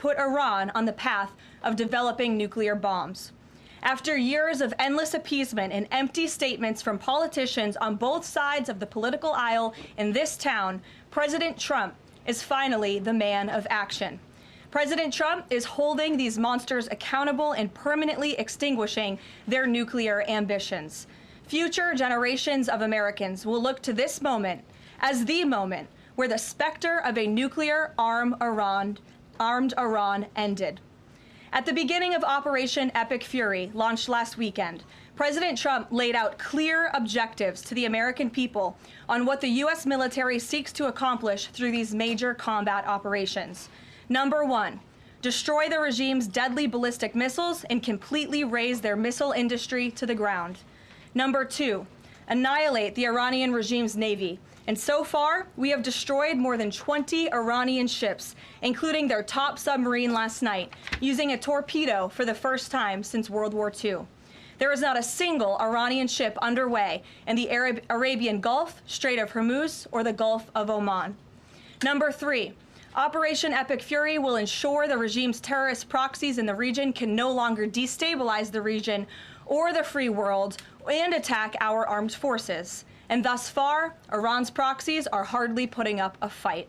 put Iran on the path of developing nuclear bombs. After years of endless appeasement and empty statements from politicians on both sides of the political aisle in this town, President Trump is finally the man of action. President Trump is holding these monsters accountable and permanently extinguishing their nuclear ambitions. Future generations of Americans will look to this moment as the moment where the specter of a nuclear armed Iran ended. At the beginning of Operation Epic Fury, launched last weekend, President Trump laid out clear objectives to the American people on what the U.S. military seeks to accomplish through these major combat operations. Number one, destroy the regime's deadly ballistic missiles and completely raze their missile industry to the ground. Number two, annihilate the Iranian regime's navy. And so far, we have destroyed more than 20 Iranian ships, including their top submarine last night, using a torpedo for the first time since World War II. There is not a single Iranian ship underway in the Arabian Gulf, Strait of Hormuz, or the Gulf of Oman. Number three, Operation Epic Fury will ensure the regime's terrorist proxies in the region can no longer destabilize the region or the free world and attack our armed forces. And thus far, Iran's proxies are hardly putting up a fight.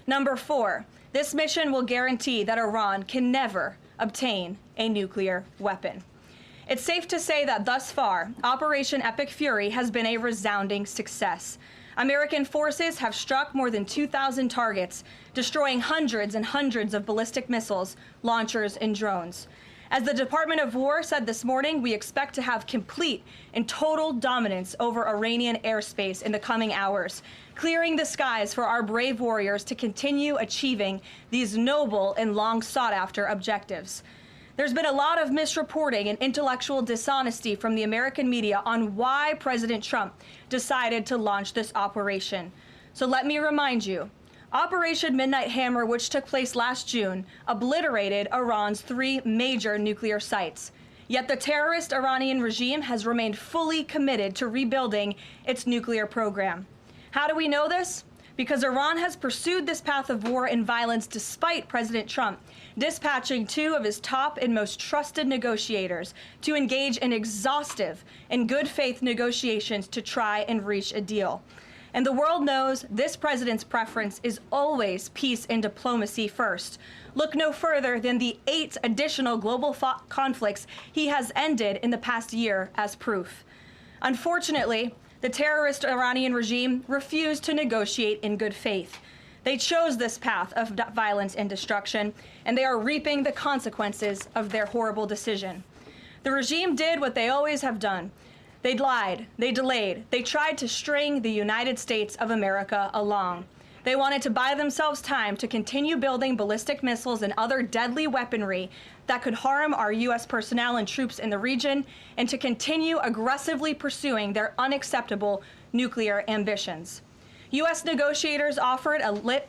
Number four, this mission will guarantee that Iran can never obtain a nuclear weapon. It's safe to say that thus far, Operation Epic Fury has been a resounding success. American forces have struck more than 2,000 targets, destroying hundreds and hundreds of ballistic missiles, launchers, and drones. As the Department of War said this morning, we expect to have complete and total dominance over Iranian airspace in the coming hours, clearing the skies for our brave warriors to continue achieving these noble and long sought-after objectives. There's been a lot of misreporting and intellectual dishonesty from the American media on why President Trump decided to launch this operation. So let me remind you, Operation Midnight Hammer, which took place last June, obliterated Iran's 3 major nuclear sites. Yet the terrorist Iranian regime has remained fully committed to rebuilding its nuclear program. How do we know this? Because Iran has pursued this path of war and violence despite President Trump dispatching 2 of his top and most trusted negotiators to engage in exhaustive and good faith negotiations to try and reach a deal. And the world knows this president's preference is always peace and diplomacy first. Look no further than the 8 additional global conflicts he has ended in the past year as proof. Unfortunately, the terrorist Iranian regime refused to negotiate in good faith. They chose this path of violence and destruction, and they are reaping the consequences of their horrible decision. The regime did what they always have done. They lied, they delayed, they tried to string the United States of America along. They wanted to buy themselves time to continue building ballistic missiles and other deadly weaponry that could harm our U.S. personnel and troops in the region, and to continue aggressively pursuing their unacceptable nuclear ambitions. U.S. negotiators offered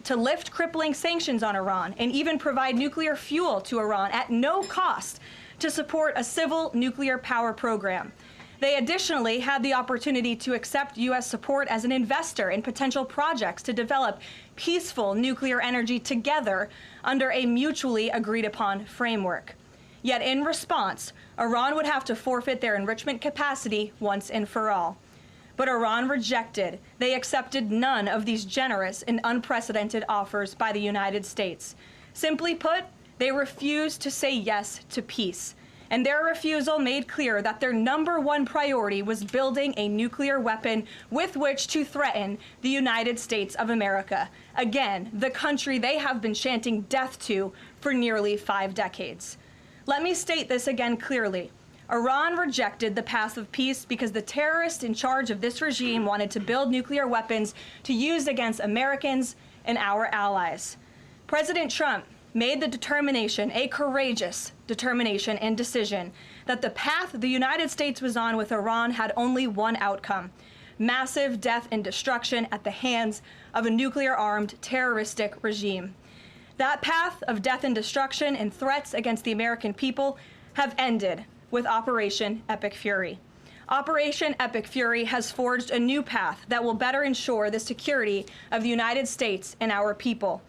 to lift crippling sanctions on Iran and even provide nuclear fuel to Iran at no cost to support a civil nuclear power program. They additionally had the opportunity to accept U.S. support as an investor in potential projects to develop peaceful nuclear energy together under a mutually agreed-upon framework. Yet in response, Iran would have to forfeit their enrichment capacity once and for all. But Iran rejected. They accepted none of these generous and unprecedented offers by the United States. Simply put, they refused to say yes to peace. And their refusal made clear that their #1 priority was building a nuclear weapon with which to threaten the United States of America. Again, the country they have been chanting death to for nearly 5 decades. Let me state this again clearly. Iran rejected the path of peace because the terrorists in charge of this regime wanted to build nuclear weapons to use against Americans and our allies. President Trump made the determination, a courageous determination and decision, that the path the United States was on with Iran had only one outcome: massive death and destruction at the hands of a nuclear-armed terroristic regime. That path of death and destruction and threats against the American people have ended with Operation Epic Fury. Operation Epic Fury has forged a new path that will better ensure the security of the United States and our people.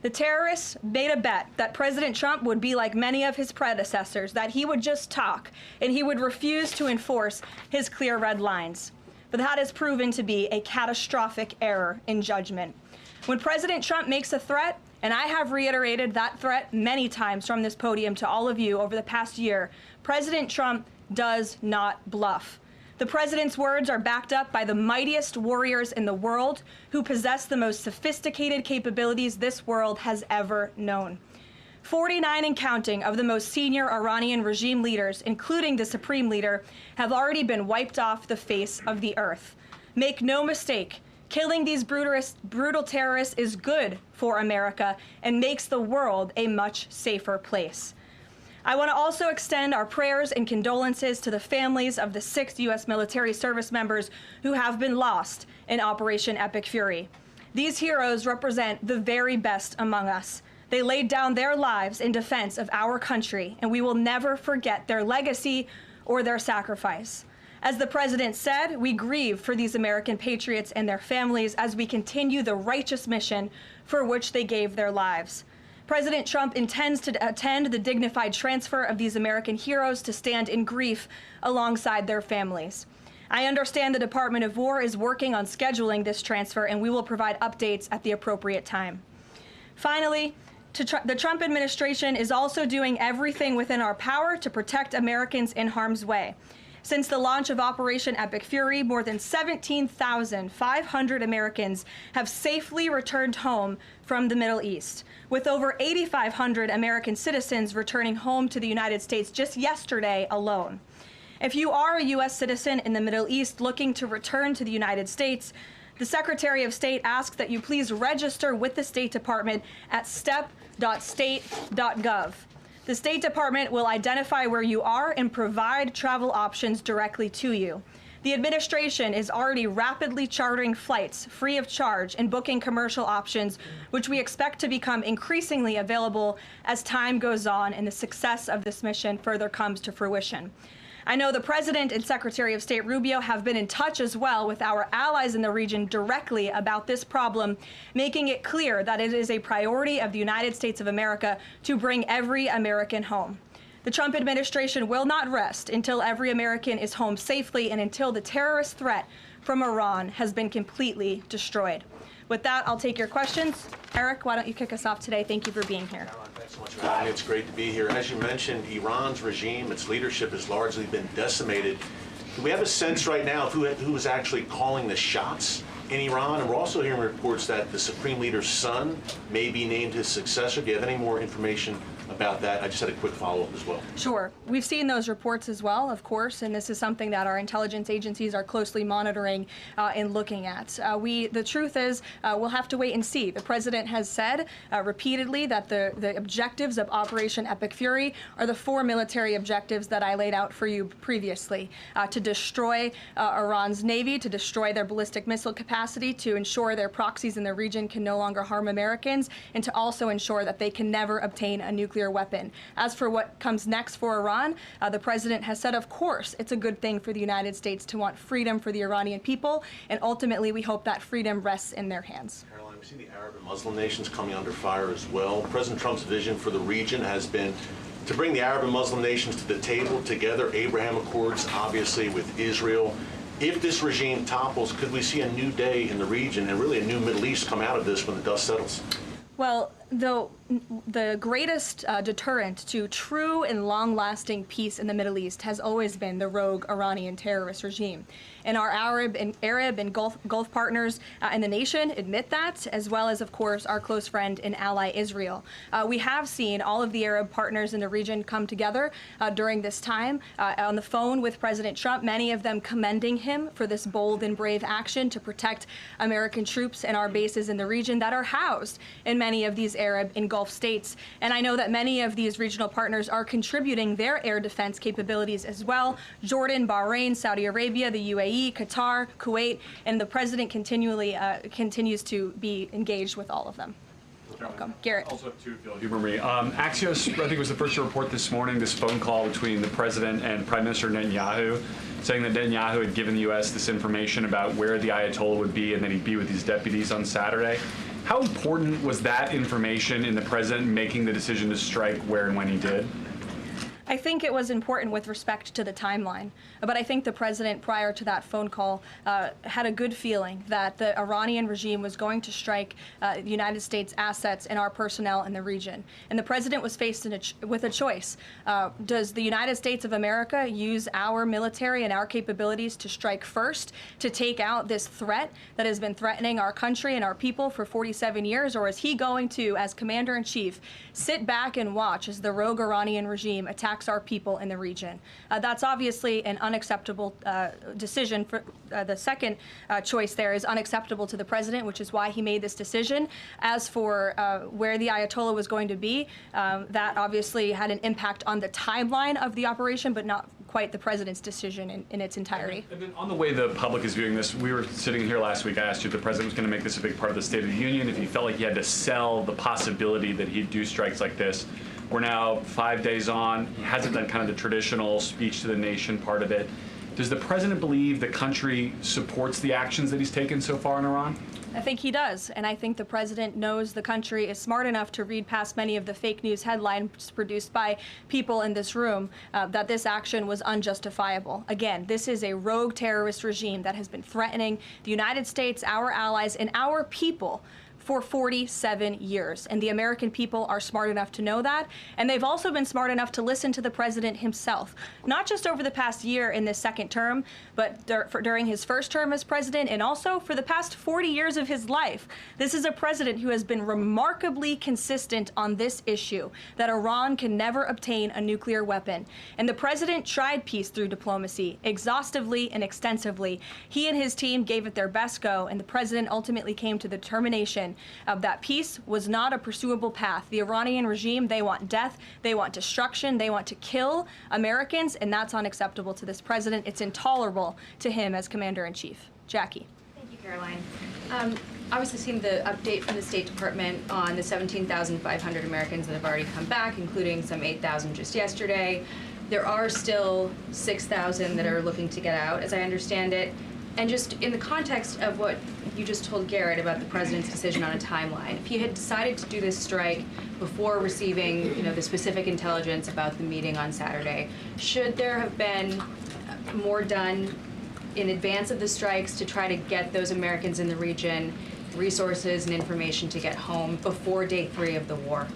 The terrorists made a bet that President Trump would be like many of his predecessors, that he would just talk and he would refuse to enforce his clear red lines. But that has proven to be a catastrophic error in judgment. When President Trump makes a threat, and I have reiterated that threat many times from this podium to all of you over the past year, President Trump does not bluff. The president's words are backed up by the mightiest warriors in the world who possess the most sophisticated capabilities this world has ever known. 49 and counting of the most senior Iranian regime leaders, including the supreme leader, have already been wiped off the face of the earth. Make no mistake, killing these brutal terrorists is good for America and makes the world a much safer place. I want to also extend our prayers and condolences to the families of the 6 U.S. military service members who have been lost in Operation Epic Fury. These heroes represent the very best among us. They laid down their lives in defense of our country, and we will never forget their legacy or their sacrifice. As the president said, we grieve for these American patriots and their families as we continue the righteous mission for which they gave their lives. President Trump intends to attend the dignified transfer of these American heroes to stand in grief alongside their families. I understand the Department of War is working on scheduling this transfer, and we will provide updates at the appropriate time. Finally, the Trump administration is also doing everything within our power to protect Americans in harm's way. Since the launch of Operation Epic Fury, more than 17,500 Americans have safely returned home from the Middle East, with over 8,500 American citizens returning home to the United States just yesterday alone. If you are a U.S. citizen in the Middle East looking to return to the United States, the Secretary of State asks that you please register with the State Department at step.state.gov. The State Department will identify where you are and provide travel options directly to you. The administration is already rapidly chartering flights free of charge and booking commercial options, which we expect to become increasingly available as time goes on and the success of this mission further comes to fruition. I know the President and Secretary of State Rubio have been in touch as well with our allies in the region directly about this problem, making it clear that it is a priority of the United States of America to bring every American home. The Trump administration will not rest until every American is home safely and until the terrorist threat from Iran has been completely destroyed. With that, I'll take your questions. Eric, why don't you kick us off today? Thank you for being here. Caroline, thanks so much for having me. It's great to be here. As you mentioned, Iran's regime, its leadership has largely been decimated. Do we have a sense right now of who is actually calling the shots in Iran? And we're also hearing reports that the Supreme Leader's son may be named his successor. Do you have any more information about that? I just had a quick follow-up as well. Sure. We've seen those reports as well, of course, and this is something that our intelligence agencies are closely monitoring and looking at. The truth is, we'll have to wait and see. The president has said repeatedly that the objectives of Operation Epic Fury are the 4 military objectives that I laid out for you previously: to destroy Iran's navy, to destroy their ballistic missile capacity, to ensure their proxies in the region can no longer harm Americans, and to also ensure that they can never obtain a nuclear weapon. As for what comes next for Iran, the president has said, of course, it's a good thing for the United States to want freedom for the Iranian people, and ultimately we hope that freedom rests in their hands. Caroline, we see the Arab and Muslim nations coming under fire as well. President Trump's vision for the region has been to bring the Arab and Muslim nations to the table together, Abraham Accords, obviously, with Israel. If this regime topples, could we see a new day in the region and really a new Middle East come out of this when the dust settles? Well, the greatest deterrent to true and long-lasting peace in the Middle East has always been the rogue Iranian terrorist regime. And our Arab and Gulf partners in the nation admit that, as well as, of course, our close friend and ally Israel. We have seen all of the Arab partners in the region come together during this time on the phone with President Trump, many of them commending him for this bold and brave action to protect American troops and our bases in the region that are housed in many of these Arab and Gulf states. And I know that many of these regional partners are contributing their air defense capabilities as well: Jordan, Bahrain, Saudi Arabia, the UAE, Qatar, Kuwait, and the president continues to be engaged with all of them. Welcome. Garrett. Also have two, if you'll humor me. Axios, I think, was the first to report this morning this phone call between the president and Prime Minister Netanyahu, saying that Netanyahu had given the U.S. this information about where the Ayatollah would be and that he'd be with his deputies on Saturday. How important was that information in the president making the decision to strike where and when he did? I think it was important with respect to the timeline, but I think the president, prior to that phone call, had a good feeling that the Iranian regime was going to strike United States assets and our personnel in the region. And the president was faced with a choice. Does the United States of America use our military and our capabilities to strike first, to take out this threat that has been threatening our country and our people for 47 years, or is he going to, as commander-in-chief, sit back and watch as the rogue Iranian regime attacks our people in the region? That's obviously an unacceptable decision. For the second choice there is unacceptable to the president, which is why he made this decision. As for where the Ayatollah was going to be, that obviously had an impact on the timeline of the operation, but not quite the president's decision in its entirety. And then on the way the public is viewing this, we were sitting here last week, I asked you if the president was going to make this a big part of the State of the Union, if he felt like he had to sell the possibility that he'd do strikes like this. We're now 5 days on. He hasn't done kind of the traditional speech to the nation part of it. Does the president believe the country supports the actions that he's taken so far in Iran? I think he does, and I think the president knows the country is smart enough to read past many of the fake news headlines produced by people in this room that this action was unjustifiable. Again, this is a rogue terrorist regime that has been threatening the United States, our allies, and our people for 47 years. And the American people are smart enough to know that. And they've also been smart enough to listen to the president himself, not just over the past year in this second term, but during his first term as president, and also for the past 40 years of his life. This is a president who has been remarkably consistent on this issue, that Iran can never obtain a nuclear weapon. And the president tried peace through diplomacy, exhaustively and extensively. He and his team gave it their best go, and the president ultimately came to the determination that peace was not a pursuable path. The Iranian regime, they want death, they want destruction, they want to kill Americans, and that's unacceptable to this president. It's intolerable to him as commander-in-chief. Jackie. Thank you, Caroline. Obviously seen the update from the State Department on the 17,500 Americans that have already come back, including some 8,000 just yesterday. There are still 6,000 that are looking to get out, as I understand it. And just in the context of what you just told Garrett about the president's decision on a timeline, if he had decided to do this strike before receiving, the specific intelligence about the meeting on Saturday, should there have been more done in advance of the strikes to try to get those Americans in the region resources and information to get home before day 3 of the war?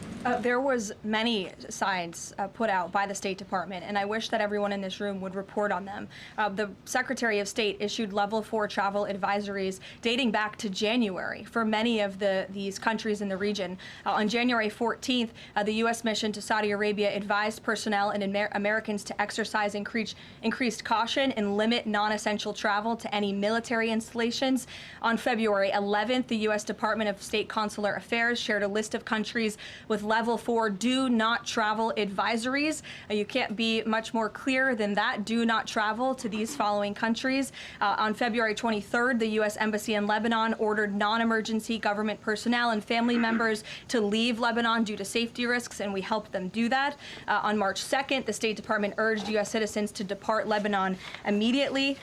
There was many signs put out by the State Department, and I wish that everyone in this room would report on them. The Secretary of State issued level 4 travel advisories dating back to January for many of these countries in the region. On January 14th, the U.S. mission to Saudi Arabia advised personnel and Americans to exercise increased caution and limit non-essential travel to any military installations. On February 11th, the U.S. Department of State Consular Affairs shared a list of countries with level 4 do not travel advisories. You can't be much more clear than that. Do not travel to these following countries. On February 23rd, the U.S. Embassy in Lebanon ordered non-emergency government personnel and family members to leave Lebanon due to safety risks, and we helped them do that. On March 2nd, the State Department urged U.S. citizens to depart Lebanon immediately.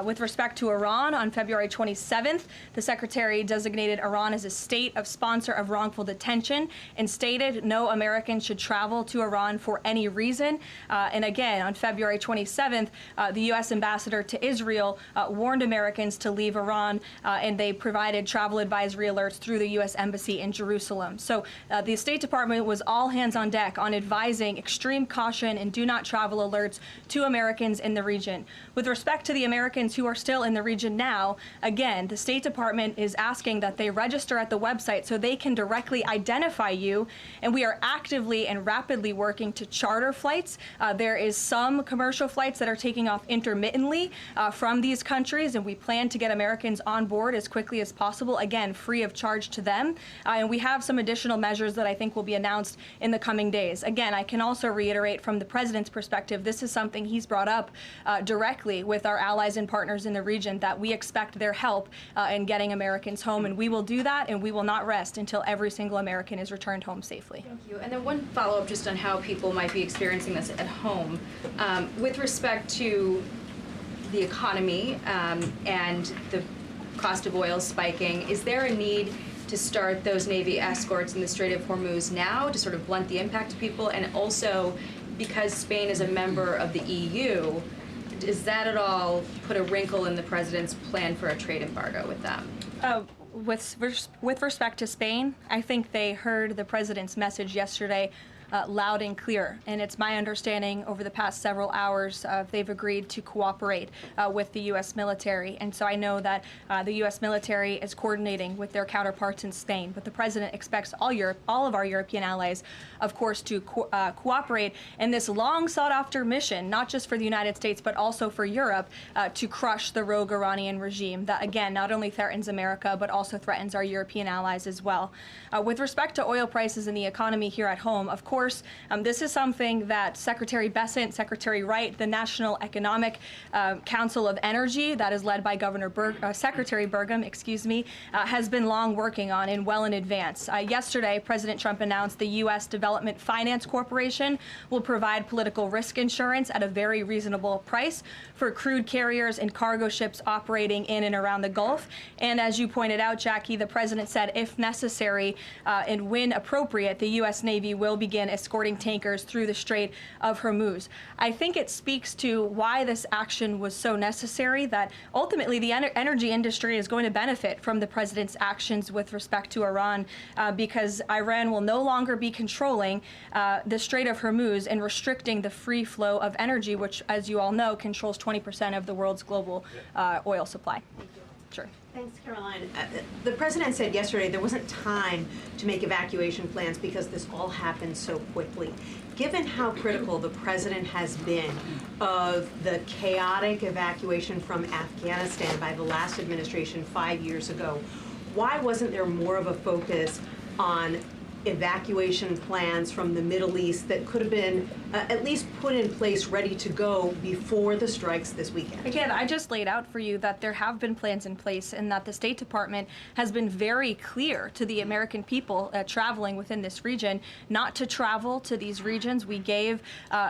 With respect to Iran, on February 27th, the Secretary designated Iran as a state of sponsor of wrongful detention and stated no American should travel to Iran for any reason. And again, on February 27th, the U.S. ambassador to Israel warned Americans to leave Iran, and they provided travel advisory alerts through the U.S. Embassy in Jerusalem. So the State Department was all hands on deck on advising extreme caution and do not travel alerts to Americans in the region. With respect to the Americans who are still in the region now, again, the State Department is asking that they register at the website so they can directly identify you, and we are actively and rapidly working to charter flights. There is some commercial flights that are taking off intermittently from these countries, and we plan to get Americans on board as quickly as possible, again, free of charge to them. And we have some additional measures that I think will be announced in the coming days. Again, I can also reiterate from the president's perspective, this is something he's brought up directly with our allies and partners in the region, that we expect their help in getting Americans home, and we will do that, and we will not rest until every single American is returned home safely. Thank you. And then one follow-up just on how people might be experiencing this at home. With respect to the economy and the cost of oil spiking, is there a need to start those Navy escorts in the Strait of Hormuz now to sort of blunt the impact to people? And also, because Spain is a member of the EU, does that at all put a wrinkle in the president's plan for a trade embargo with them? With respect to Spain, I think they heard the president's message yesterday loud and clear. And it's my understanding over the past several hours they've agreed to cooperate with the U.S. military. And so I know that the U.S. military is coordinating with their counterparts in Spain. But the president expects all of our European allies, of course, to cooperate in this long sought-after mission, not just for the United States, but also for Europe, to crush the rogue Iranian regime that, again, not only threatens America, but also threatens our European allies as well. With respect to oil prices and the economy here at home, of course, this is something that Secretary Bessent, Secretary Wright, the National Economic Council of Energy, that is led by Secretary Burgum, has been long working on and well in advance. Yesterday, President Trump announced the U.S. Development Finance Corporation will provide political risk insurance at a very reasonable price for crude carriers and cargo ships operating in and around the Gulf. And as you pointed out, Jackie, the president said if necessary and when appropriate, the U.S. Navy will begin escorting tankers through the Strait of Hormuz. I think it speaks to why this action was so necessary, that ultimately the energy industry is going to benefit from the president's actions with respect to Iran, because Iran will no longer be controlling the Strait of Hormuz and restricting the free flow of energy, which, as you all know, controls 20% of the world's global oil supply. Sure. Thanks, Karoline. The president said yesterday there wasn't time to make evacuation plans because this all happened so quickly. Given how critical the president has been of the chaotic evacuation from Afghanistan by the last administration 5 years ago, why wasn't there more of a focus on evacuation plans from the Middle East that could have been at least put in place, ready to go before the strikes this weekend? Again, I just laid out for you that there have been plans in place and that the State Department has been very clear to the American people traveling within this region not to travel to these regions. We gave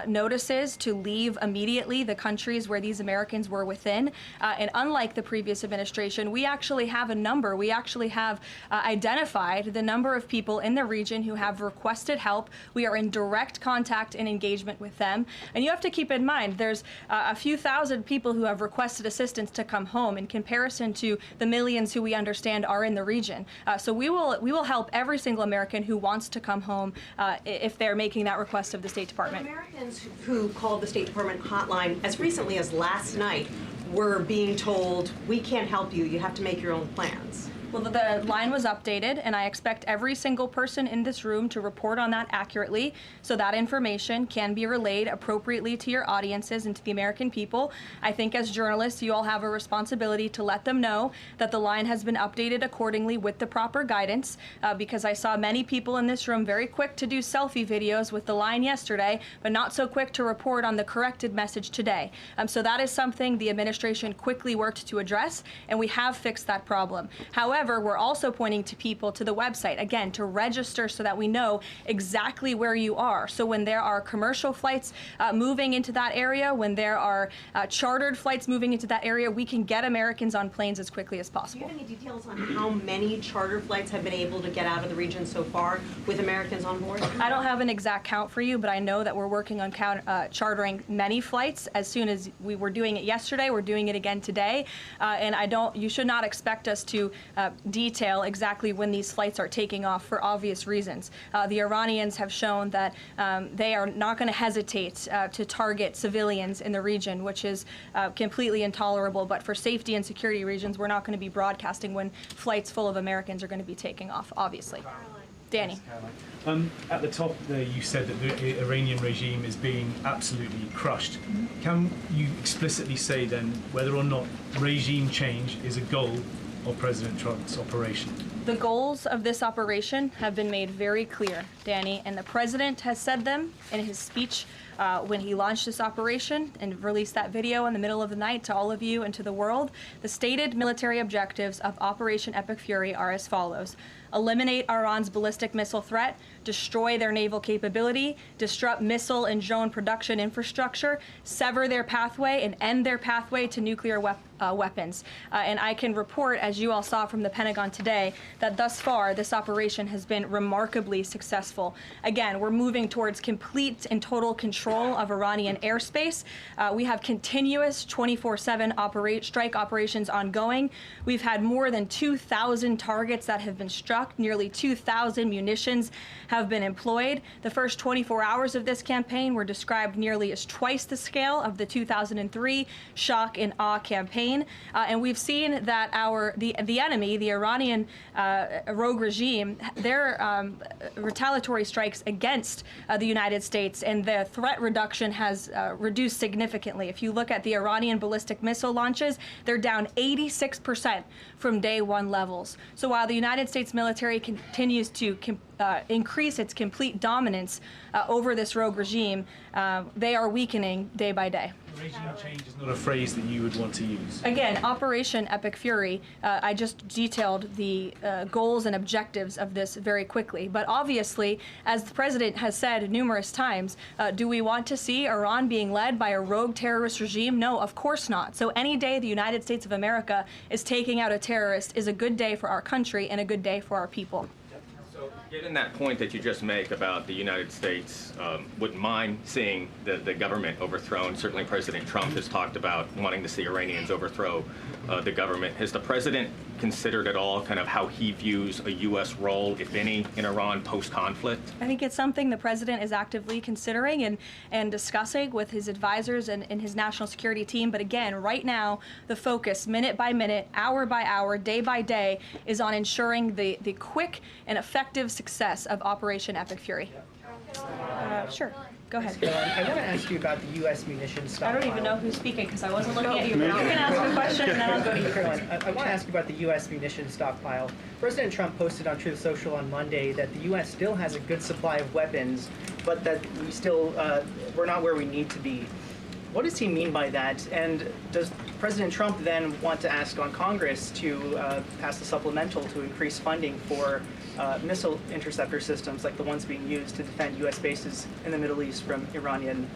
notices to leave immediately the countries where these Americans were within. And unlike the previous administration, we actually have a number. We actually have identified the number of people in the region who have requested help. We are in direct contact and engagement with them. And you have to keep in mind, there's a few thousand people who have requested assistance to come home in comparison to the millions who we understand are in the region. So we will help every single American who wants to come home if they're making that request of the State Department. But Americans who called the State Department hotline as recently as last night were being told, we can't help you, you have to make your own plans. Well, the line was updated, and I expect every single person in this room to report on that accurately, so that information can be relayed appropriately to your audiences and to the American people. I think as journalists, you all have a responsibility to let them know that the line has been updated accordingly with the proper guidance, because I saw many people in this room very quick to do selfie videos with the line yesterday, but not so quick to report on the corrected message today. So that is something the administration quickly worked to address, and we have fixed that problem. However, we're also pointing to people to the website, again, to register so that we know exactly where you are. So when there are commercial flights moving into that area, when there are chartered flights moving into that area, we can get Americans on planes as quickly as possible. Do you have any details on how many charter flights have been able to get out of the region so far with Americans on board? I don't have an exact count for you, but I know that we're working on chartering many flights. As soon as we were doing it yesterday, we're doing it again today. And you should not expect us to detail exactly when these flights are taking off for obvious reasons. The Iranians have shown that they are not going to hesitate to target civilians in the region, which is completely intolerable. But for safety and security reasons, we're not going to be broadcasting when flights full of Americans are going to be taking off, obviously. Danny. At the top there, you said that the Iranian regime is being absolutely crushed. Can you explicitly say then whether or not regime change is a goal of President Trump's operation? The goals of this operation have been made very clear, Danny, and the president has said them in his speech when he launched this operation and released that video in the middle of the night to all of you and to the world. The stated military objectives of Operation Epic Fury are as follows: eliminate Iran's ballistic missile threat, destroy their naval capability, disrupt missile and drone production infrastructure, sever their pathway, and end their pathway to nuclear weapons. And I can report, as you all saw from the Pentagon today, that thus far this operation has been remarkably successful. Again, we're moving towards complete and total control of Iranian airspace. We have continuous 24/7 strike operations ongoing. We've had more than 2,000 targets that have been struck. Nearly 2,000 munitions have been employed. The first 24 hours of this campaign were described nearly as twice the scale of the 2003 shock and awe campaign. And we've seen that the enemy, the Iranian rogue regime, their retaliatory strikes against the United States and the threat reduction has reduced significantly. If you look at the Iranian ballistic missile launches, they're down 86% from day one levels. So while the United States military continues to increase its complete dominance over this rogue regime, they are weakening day by day. Regime change is not a phrase that you would want to use. Again, Operation Epic Fury, I just detailed the goals and objectives of this very quickly. But obviously, as the president has said numerous times, do we want to see Iran being led by a rogue terrorist regime? No, of course not. So any day the United States of America is taking out a terrorist is a good day for our country and a good day for our people. Given that point that you just make about the United States wouldn't mind seeing the government overthrown, certainly President Trump has talked about wanting to see Iranians overthrow the government. Has the president considered at all kind of how he views a U.S. role, if any, in Iran post-conflict? I think it's something the president is actively considering and discussing with his advisors and his national security team. But again, right now, the focus, minute by minute, hour by hour, day by day, is on ensuring the quick and effective success of Operation Epic Fury. Sure. Go ahead. I want to ask you about the U.S. munitions stockpile. I don't even know who's speaking because I wasn't looking at you. But you can ask a question and then I'll go to you. Caroline, I want to ask you about the U.S. munitions stockpile. President Trump posted on Truth Social on Monday that the U.S. still has a good supply of weapons, but that we're not where we need to be. What does he mean by that? And does President Trump then want to ask on Congress to pass a supplemental to increase funding for missile interceptor systems like the ones being used to defend U.S. bases in the Middle East from Iranian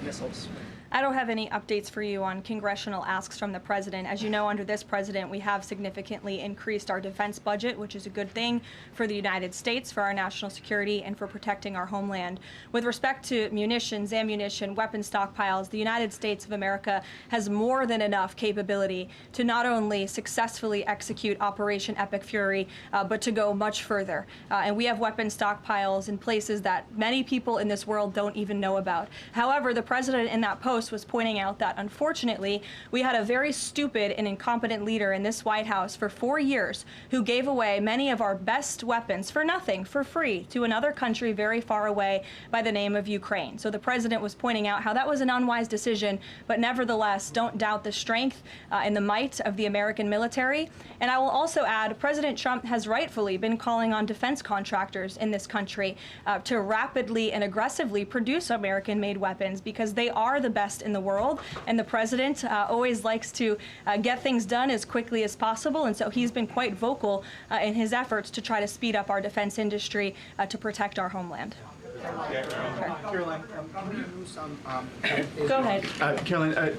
missiles? I don't have any updates for you on congressional asks from the president. As you know, under this president, we have significantly increased our defense budget, which is a good thing for the United States, for our national security, and for protecting our homeland. With respect to munitions, ammunition, weapon stockpiles, the United States of America has more than enough capability to not only successfully execute Operation Epic Fury, but to go much further. And we have weapon stockpiles in places that many people in this world don't even know about. However, the president in that post was pointing out that, unfortunately, we had a very stupid and incompetent leader in this White House for 4 years who gave away many of our best weapons for nothing, for free, to another country very far away by the name of Ukraine. So the president was pointing out how that was an unwise decision, but nevertheless, don't doubt the strength and the might of the American military. And I will also add, President Trump has rightfully been calling on defense contractors in this country to rapidly and aggressively produce American-made weapons because they are the best in the world, and the president always likes to get things done as quickly as possible, and so he's been quite vocal in his efforts to try to speed up our defense industry to protect our homeland. Caroline, can you do some... Go ahead. Caroline,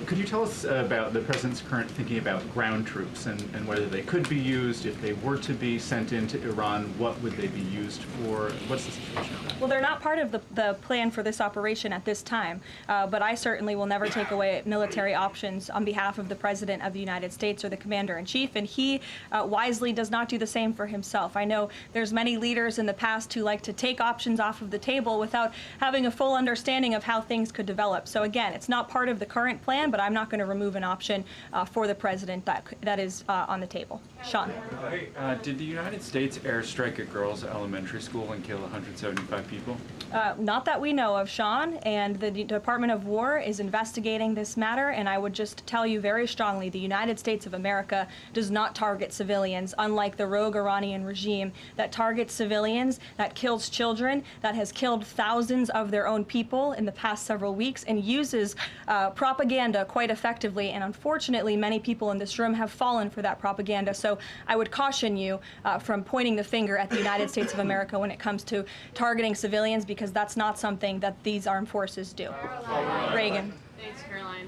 could you tell us about the president's current thinking about ground troops and whether they could be used, if they were to be sent into Iran, what would they be used for? What's the situation of that? Well, they're not part of the plan for this operation at this time, but I certainly will never take away military options on behalf of the President of the United States or the Commander-in-Chief, and he wisely does not do the same for himself. I know there's many leaders in the past who like to take options off of the table without having a full understanding of how things could develop. So again, it's not part of the current plan, but I'm not going to remove an option for the president that is on the table. Sean. Did the United States airstrike a girls' elementary school and kill 175 people? Not that we know of, Sean, and the Department of War is investigating this matter, and I would just tell you very strongly, the United States of America does not target civilians, unlike the rogue Iranian regime that targets civilians, that kills children, that has killed thousands of their own people in the past several weeks, and uses propaganda quite effectively, and unfortunately many people in this room have fallen for that propaganda. So I would caution you from pointing the finger at the United States of America when it comes to targeting civilians, because that's not something that these armed forces do. Reagan. Thanks, Caroline.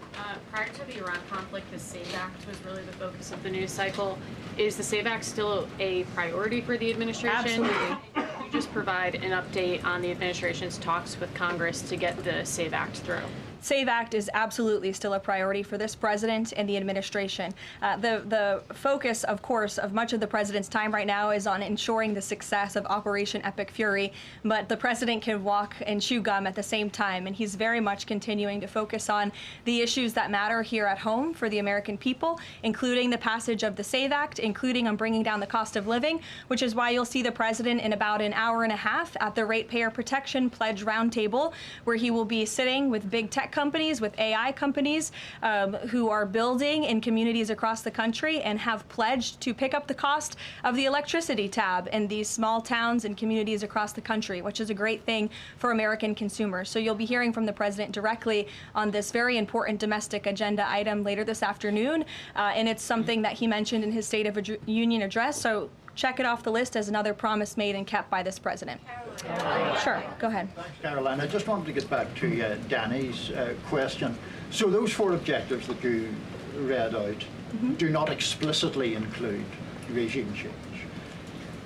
Prior to the Iran conflict, the SAVE Act was really the focus of the news cycle. Is the SAVE Act still a priority for the administration? Absolutely. Could you just provide an update on the administration's talks with Congress to get the SAVE Act through? SAVE Act is absolutely still a priority for this president and the administration. The focus, of course, of much of the president's time right now is on ensuring the success of Operation Epic Fury, but the president can walk and chew gum at the same time, and he's very much continuing to focus on the issues that matter here at home for the American people, including the passage of the SAVE Act, including on bringing down the cost of living, which is why you'll see the president in about an hour and a half at the Ratepayer Protection Pledge Roundtable, where he will be sitting with big tech companies, with AI companies who are building in communities across the country and have pledged to pick up the cost of the electricity tab in these small towns and communities across the country, which is a great thing for American consumers. So you'll be hearing from the president directly on this very important domestic agenda item later this afternoon, and it's something that he mentioned in his State of Union address. So check it off the list as another promise made and kept by this president. Sure, go ahead. Thanks, Caroline. I just wanted to get back to Danny's question. So those 4 objectives that you read out do not explicitly include regime change.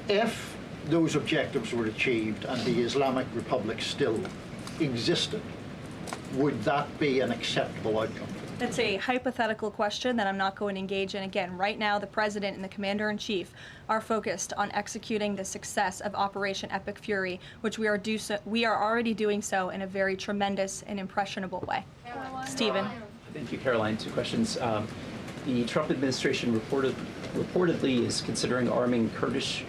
If those objectives were achieved and the Islamic Republic still existed, would that be an acceptable outcome? It's a hypothetical question that I'm not going to engage in. Again, right now, the president and the commander-in-chief are focused on executing the success of Operation Epic Fury, which we are already doing so in a very tremendous and impressionable way. Stephen. Thank you, Caroline. 2 questions. The Trump administration reportedly is considering arming Kurdish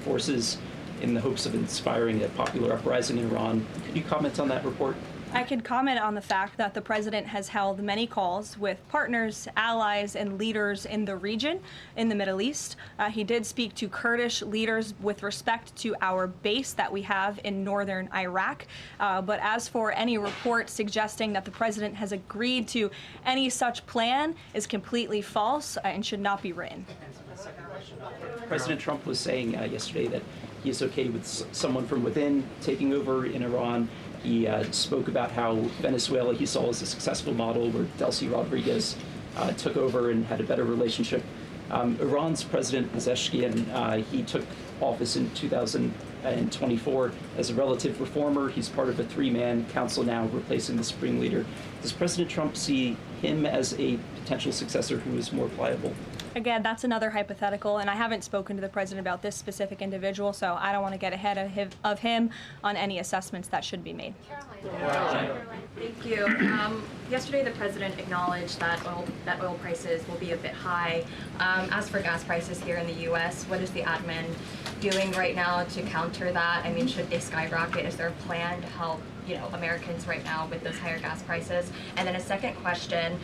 forces in the hopes of inspiring a popular uprising in Iran. Could you comment on that report? I can comment on the fact that the president has held many calls with partners, allies, and leaders in the region, in the Middle East. He did speak to Kurdish leaders with respect to our base that we have in northern Iraq. But as for any report suggesting that the president has agreed to any such plan is completely false and should not be written. President Trump was saying yesterday that he is okay with someone from within taking over in Iran. He spoke about how Venezuela he saw as a successful model where Delcy Rodriguez took over and had a better relationship. Iran's President Pezeshkian, he took office in 2024 as a relative reformer. He's part of a 3-man council now replacing the supreme leader. Does President Trump see him as a potential successor who is more pliable? Again, that's another hypothetical, and I haven't spoken to the president about this specific individual, so I don't want to get ahead of him on any assessments that should be made. Thank you. Yesterday, the president acknowledged that oil prices will be a bit high. As for gas prices here in the U.S., what is the admin doing right now to counter that? I mean, should they skyrocket? Is there a plan to help, Americans right now with those higher gas prices? And then a second question.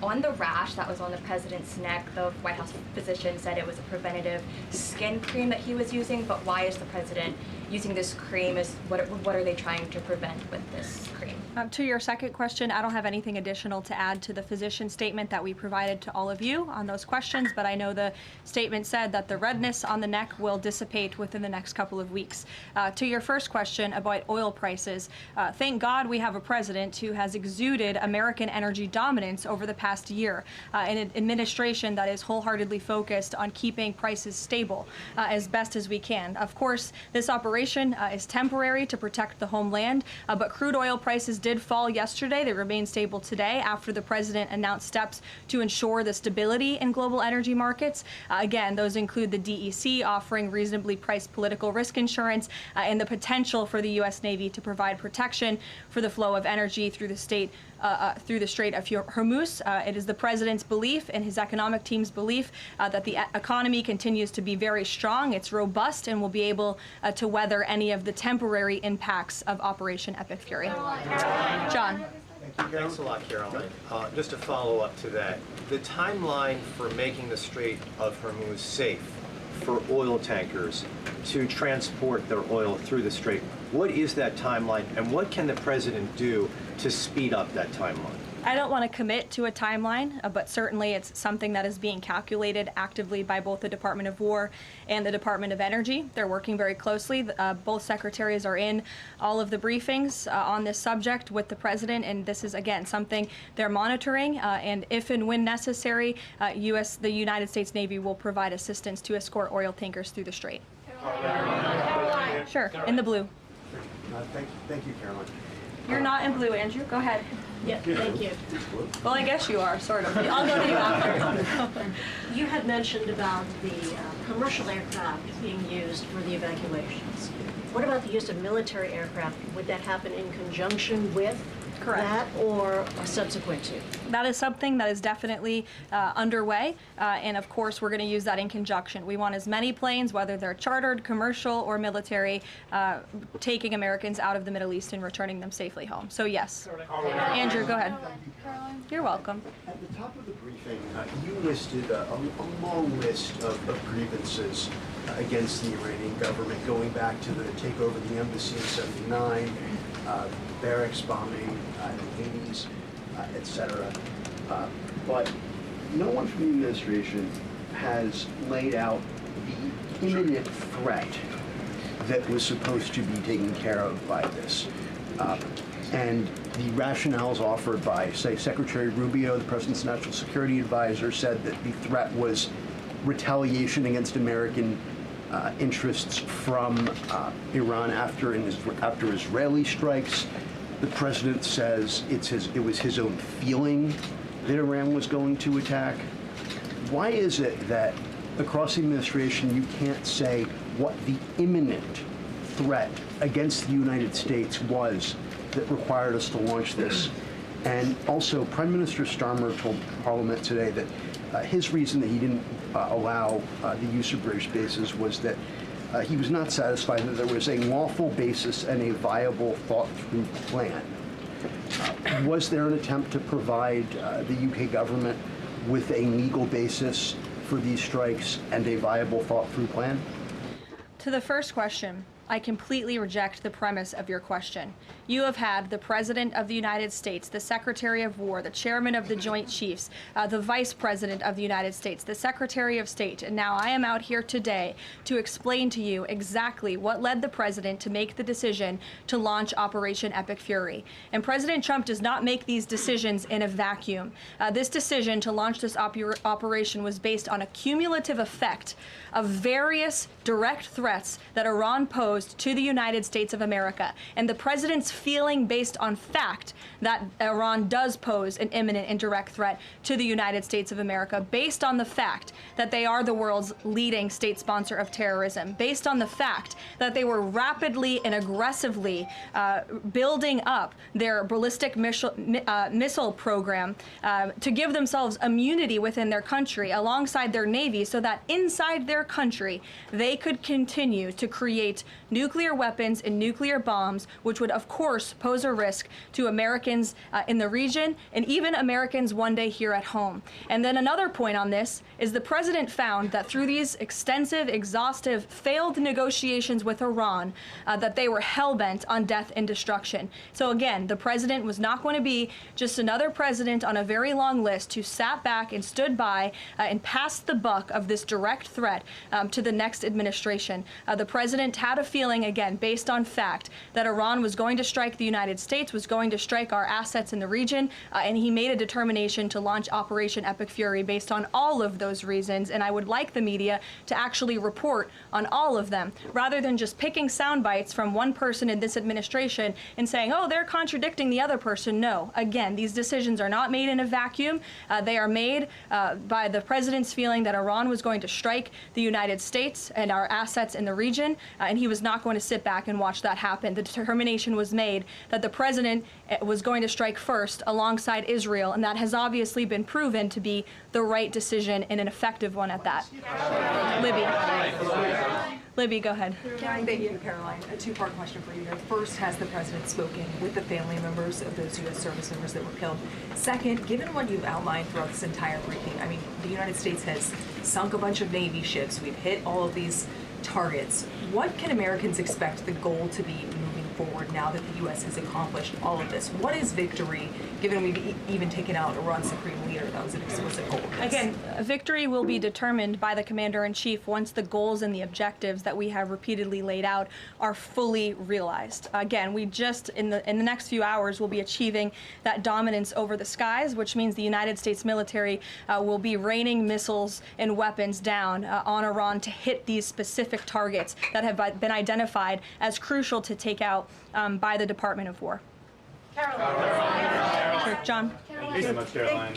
On the rash that was on the president's neck, the White House physician said it was a preventative skin cream that he was using, but why is the president using this cream? What are they trying to prevent with this cream? To your second question, I don't have anything additional to add to the physician statement that we provided to all of you on those questions, but I know the statement said that the redness on the neck will dissipate within the next couple of weeks. To your first question about oil prices, thank God we have a president who has exuded American energy dominance over the past year, an administration that is wholeheartedly focused on keeping prices stable as best as we can. Of course, this operation is temporary to protect the homeland, but crude oil prices did fall yesterday. They remain stable today after the president announced steps to ensure the stability in global energy markets. Again, those include the DEC offering reasonably priced political risk insurance and the potential for the U.S. Navy to provide protection for the flow of energy through the Strait of Hormuz. It is the president's belief and his economic team's belief that the economy continues to be very strong. It's robust and will be able to weather any of the temporary impacts of Operation Epic Fury. John. Thanks a lot, Caroline. Just to follow up to that, the timeline for making the Strait of Hormuz safe for oil tankers to transport their oil through the strait, what is that timeline, and what can the president do to speed up that timeline? I don't want to commit to a timeline, but certainly it's something that is being calculated actively by both the Department of War and the Department of Energy. They're working very closely. Both secretaries are in all of the briefings on this subject with the president, and this is, again, something they're monitoring, and if and when necessary, the United States Navy will provide assistance to escort oil tankers through the strait. Karoline. Sure, in the blue. Thank you, Caroline. You're not in blue, Andrew. Go ahead. Yeah, thank you. Well, I guess you are, sort of. I'll go to you after. You had mentioned about the commercial aircraft being used for the evacuations. What about the use of military aircraft? Would that happen in conjunction with that or subsequent to? That is something that is definitely underway, and of course we're going to use that in conjunction. We want as many planes, whether they're chartered, commercial, or military, taking Americans out of the Middle East and returning them safely home. So yes. Andrew, go ahead. You're welcome. At the top of the briefing, you listed a long list of grievances against the Iranian government, going back to the takeover of the embassy in '79, barracks bombing in the 80s, etc. But no one from the administration has laid out the imminent threat that was supposed to be taken care of by this. And the rationales offered by, say, Secretary Rubio, the President's National Security Advisor, said that the threat was retaliation against American interests from Iran after Israeli strikes. The President says it was his own feeling that Iran was going to attack. Why is it that across the administration you can't say what the imminent threat against the United States was that required us to launch this? And also, Prime Minister Starmer told Parliament today that his reason that he didn't allow the use of British bases was that he was not satisfied that there was a lawful basis and a viable, thought-through plan. Was there an attempt to provide the UK government with a legal basis for these strikes and a viable, thought-through plan? To the first question, I completely reject the premise of your question. You have had the President of the United States, the Secretary of War, the Chairman of the Joint Chiefs, the Vice President of the United States, the Secretary of State, and now I am out here today to explain to you exactly what led the President to make the decision to launch Operation Epic Fury. And President Trump does not make these decisions in a vacuum. This decision to launch this operation was based on a cumulative effect of various direct threats that Iran posed to the United States of America, and the President's feeling based on fact that Iran does pose an imminent and direct threat to the United States of America, based on the fact that they are the world's leading state sponsor of terrorism, based on the fact that they were rapidly and aggressively building up their ballistic missile program to give themselves immunity within their country alongside their navy, so that inside their country they could continue to create nuclear weapons and nuclear bombs, which would of course pose a risk to Americans in the region and even Americans one day here at home. And then another point on this is the President found that through these extensive, exhaustive, failed negotiations with Iran, that they were hell-bent on death and destruction. So again, the President was not going to be just another president on a very long list who sat back and stood by and passed the buck of this direct threat to the next administration. The President had a feeling, again, based on fact, that Iran was going to strike the United States, was going to strike our assets in the region, and he made a determination to launch Operation Epic Fury based on all of those reasons. And I would like the media to actually report on all of them, rather than just picking sound bites from one person in this administration and saying, oh, they're contradicting the other person. No, again, these decisions are not made in a vacuum. They are made by the President's feeling that Iran was going to strike the United States and our assets in the region, and he was not going to sit back and watch that happen. The determination was made that the President was going to strike first alongside Israel, and that has obviously been proven to be the right decision and an effective one at that. Libby, go ahead. Thank you, Caroline. A two-part question for you. First, has the President spoken with the family members of those U.S. service members that were killed? Second, given what you've outlined throughout this entire briefing, I mean, the United States has sunk a bunch of Navy ships. We've hit all of these targets. What can Americans expect the goal to be moving forward now that the U.S. has accomplished all of this? What is victory, given we've even taken out Iran's supreme leader? That was an explicit goal. Again, victory will be determined by the commander-in-chief once the goals and the objectives that we have repeatedly laid out are fully realized. Again, we just, in the next few hours, will be achieving that dominance over the skies, which means the United States military will be raining missiles and weapons down on Iran to hit these specific targets that have been identified as crucial to take out by the Department of War. Caroline. John. Thank you so much, Caroline.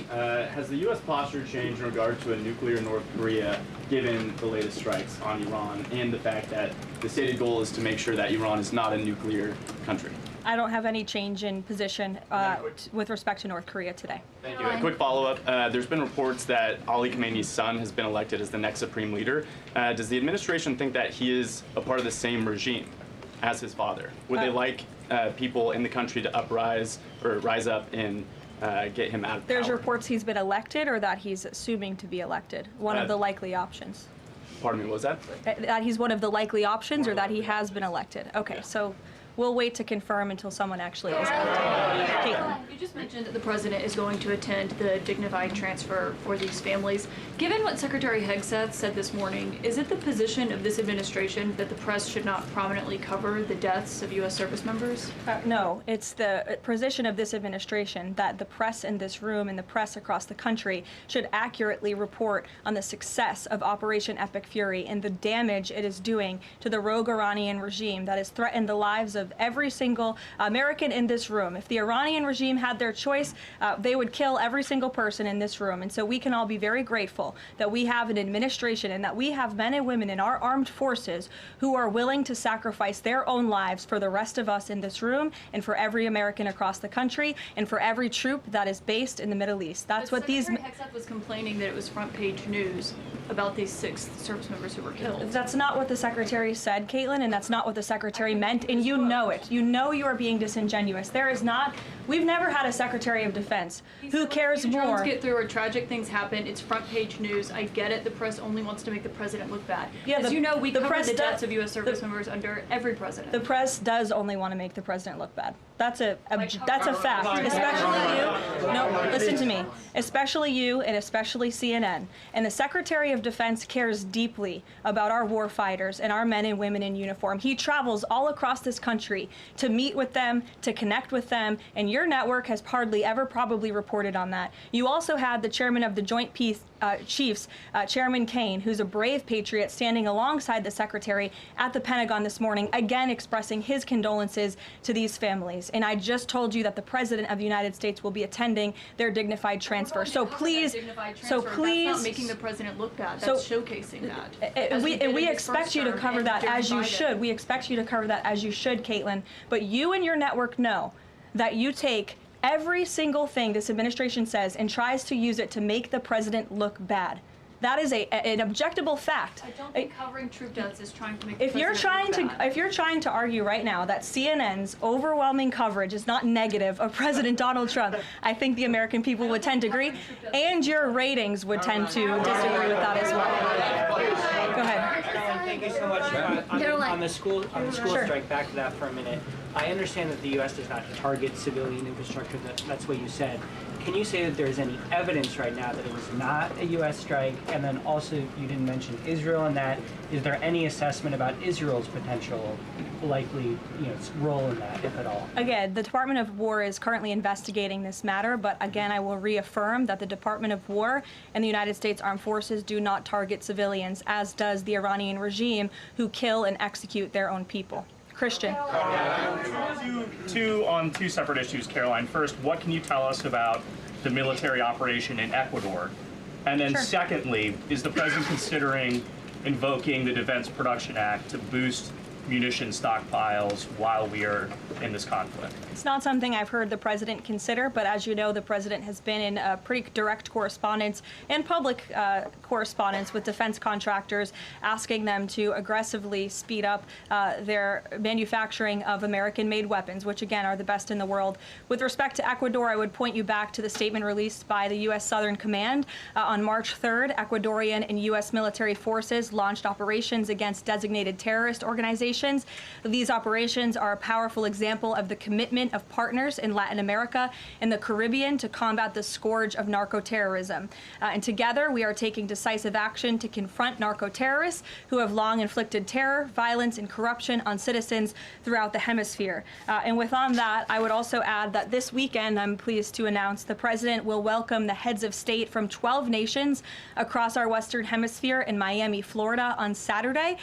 Has the U.S. posture changed in regard to a nuclear North Korea, given the latest strikes on Iran and the fact that the stated goal is to make sure that Iran is not a nuclear country? I don't have any change in position with respect to North Korea today. Thank you. A quick follow-up. There's been reports that Ali Khamenei's son has been elected as the next supreme leader. Does the administration think that he is a part of the same regime as his father? Would they like people in the country to rise up and get him out of power? There's reports he's been elected or that he's assuming to be elected. One of the likely options. Pardon me, what was that? That he's one of the likely options or that he has been elected. Okay, yeah. So we'll wait to confirm until someone actually is elected. Caitlin. You just mentioned that the president is going to attend the dignified transfer for these families. Given what Secretary Hegseth said this morning, is it the position of this administration that the press should not prominently cover the deaths of U.S. service members? No, it's the position of this administration that the press in this room and the press across the country should accurately report on the success of Operation Epic Fury and the damage it is doing to the rogue Iranian regime that has threatened the lives of every single American in this room. If the Iranian regime had their choice, they would kill every single person in this room. And so we can all be very grateful that we have an administration and that we have men and women in our armed forces who are willing to sacrifice their own lives for the rest of us in this room and for every American across the country and for every troop that is based in the Middle East. That's what these... Secretary Hegseth was complaining that it was front page news about these 6 service members who were killed. That's not what the Secretary said, Caitlin, and that's not what the Secretary meant, and you know it. You know you are being disingenuous. There is not... We've never had a Secretary of Defense who cares more... Drones get through or tragic things happen, it's front page news. I get it, the press only wants to make the president look bad. Yeah, As you know, we cover the deaths does, of U.S. service members under every president. The press does only want to make the president look bad. That's a fact, especially you. No, listen to me. Especially you and especially CNN. And the Secretary of Defense cares deeply about our war fighters and our men and women in uniform. He travels all across this country to meet with them, to connect with them, and your network has hardly ever probably reported on that. You also had the chairman of the Joint Chiefs, Chairman Kane, who's a brave patriot, standing alongside the Secretary at the Pentagon this morning, again expressing his condolences to these families. And I just told you that the President of the United States will be attending their dignified transfer. So please, That's not making the president look bad. That's showcasing that. We expect you to cover that as you should. We expect you to cover that as you should, Caitlin. But you and your network know that you take every single thing this administration says and tries to use it to make the president look bad. That is an objectable fact. I don't think covering troop deaths is trying to make if you're trying to argue right now that CNN's overwhelming coverage is not negative of President Donald Trump, I think the American people would tend to agree, and your ratings would tend to disagree with that as well. Go ahead. Thank you so much. On the school strike, back to that for a minute. I understand that the U.S. does not target civilian infrastructure. That's what you said. Can you say that there's any evidence right now that it was not a U.S. strike? And then also, you didn't mention Israel in that. Is there any assessment about Israel's potential likely role in that, if at all? Again, the Department of War is currently investigating this matter, but again, I will reaffirm that the Department of War and the United States Armed Forces do not target civilians, as does the Iranian regime, who kill and execute their own people. Christian. On two separate issues, Caroline. First, what can you tell us about the military operation in Ecuador? And then secondly, is the president considering invoking the Defense Production Act to boost munition stockpiles while we are in this conflict? It's not something I've heard the president consider, but as you know, the president has been in pretty direct correspondence and public correspondence with defense contractors, asking them to aggressively speed up their manufacturing of American-made weapons, which again are the best in the world. With respect to Ecuador, I would point you back to the statement released by the U.S. Southern Command. On March 3rd, Ecuadorian and U.S. military forces launched operations against designated terrorist organizations operations. These operations are a powerful example of the commitment of partners in Latin America and the Caribbean to combat the scourge of narco-terrorism. And together, we are taking decisive action to confront narco-terrorists who have long inflicted terror, violence, and corruption on citizens throughout the hemisphere. And with on that, I would also add that this weekend, I'm pleased to announce, the President will welcome the heads of state from 12 nations across our Western Hemisphere in Miami, Florida on Saturday.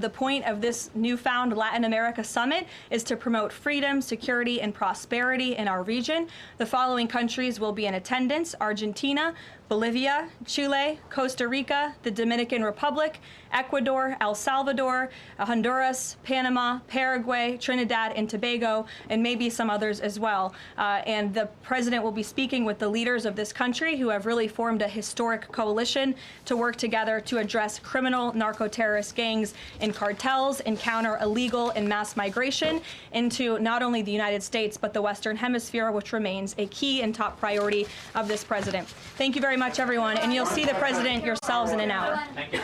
The point of this newfound Latin America summit is to promote freedom, security, and prosperity in our region. The following countries will be in attendance: Argentina, Bolivia, Chile, Costa Rica, the Dominican Republic, Ecuador, El Salvador, Honduras, Panama, Paraguay, Trinidad and Tobago, and maybe some others as well. And the President will be speaking with the leaders of this country who have really formed a historic coalition to work together to address criminal narco-terrorist gangs and cartels and counter illegal and mass migration into not only the United States, but the Western Hemisphere, which remains a key and top priority of this President. Thank you very much, everyone, and you'll see the President yourselves in an hour. Thank you.